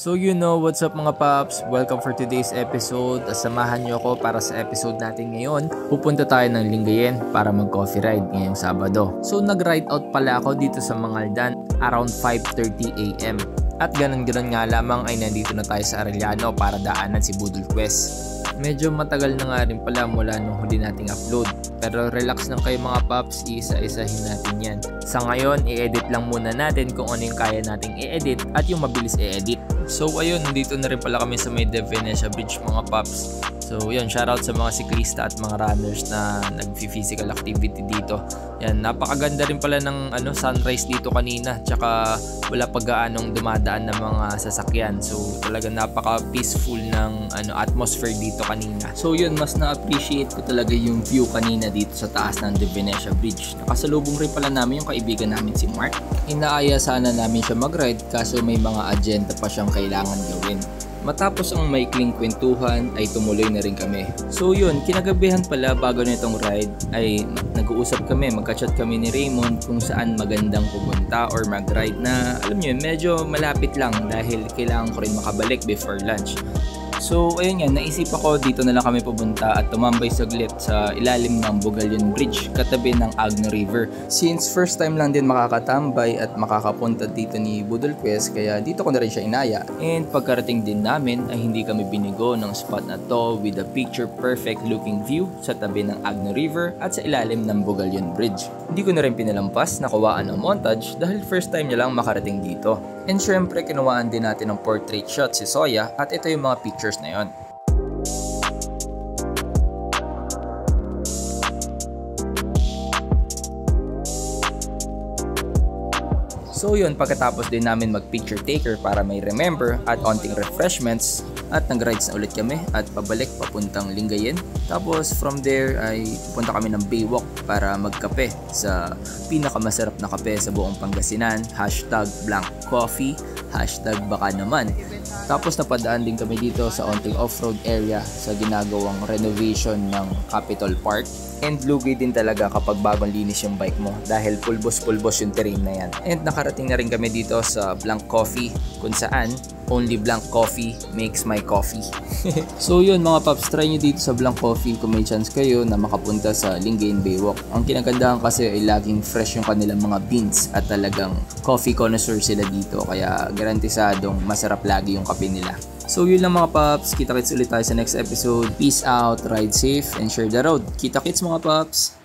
So what's up mga paps? Welcome for today's episode. Samahan nyo ako para sa episode natin ngayon. Pupunta tayo ng Lingayen para mag-coffee ride ngayong Sabado. So nag-ride out pala ako dito sa Mangaldan around 5:30 AM. At ganun nga lamang ay nandito na tayo sa Arellano para daanan si Budol Quest. Medyo matagal na nga rin pala mula nung huli nating upload. Pero relax lang kayo mga paps, iisa-isahin natin yan. Sa ngayon, i-edit lang muna natin kung ano yung kaya nating i-edit at yung mabilis i-edit. So ayun, nandito na rin pala kami sa may De Venecia Bridge mga paps. So yun, shoutout sa mga siklista at mga runners na nag-physical activity dito. Yan, napakaganda rin pala ng sunrise dito kanina. Tsaka wala pa gaanong dumadaan ng mga sasakyan. So talagang napaka-peaceful ng atmosphere dito kanina. So yun, mas na-appreciate ko talaga yung view kanina dito sa taas ng De Venecia Bridge. Nakasalubong rin pala namin yung kaibigan namin si Mark. Inaaya sana namin siya mag-ride kaso may mga agenda pa siyang kailangan gawin. Matapos ang maikling kwentuhan ay tumuloy na rin kami. So yun, kinagabihan pala bago nitong ride ay nag-uusap kami, magka-chat kami ni Raymond kung saan magandang pumunta or mag-ride na alam nyo medyo malapit lang dahil kailangan ko rin makabalik before lunch. So ayun nga, naisip ako dito na lang kami pupunta at tumambay saglit sa ilalim ng Bugalyon Bridge katabi ng Agno River. Since first time lang din makakatambay at makakapunta dito ni Budol Quest, kaya dito ko na rin siya inaya. And pagkarating din namin ay hindi kami binigo ng spot na to with a picture perfect looking view sa tabi ng Agno River at sa ilalim ng Bugalyon Bridge. Hindi ko na rin pinalampas na kuwaan ng montage dahil first time niya lang makarating dito. And syempre kinuwaan din natin ng portrait shot si Soya at ito yung mga pictures na yon. So yun, pagkatapos din namin mag picture taker para may remember at onting refreshments at nag-rides na ulit kami at pabalik papuntang Lingayen. Tapos from there ay pupunta kami ng Baywalk para magkape sa pinakamasarap na kape sa buong Pangasinan, #BlankCoffee, #baka naman. Tapos napadaan din kami dito sa onting off-road area sa ginagawang renovation ng Capitol Park. And lugi din talaga kapag bagong linis yung bike mo dahil pulbos-pulbos yung terrain na yan. And nakarating na rin kami dito sa Blank Coffee kung saan only Blank Coffee makes my coffee. So yun mga paps, try nyo dito sa Blank Coffee kung may chance kayo na makapunta sa Lingayen Baywalk. Ang kinagandahan kasi ay laging fresh yung kanilang mga beans at talagang coffee connoisseur sila dito kaya garantisadong masarap lagi yung kape nila. So yun lang mga paps, kita-kits ulit tayo sa next episode. Peace out, ride safe, and share the road. Kita-kits mga paps!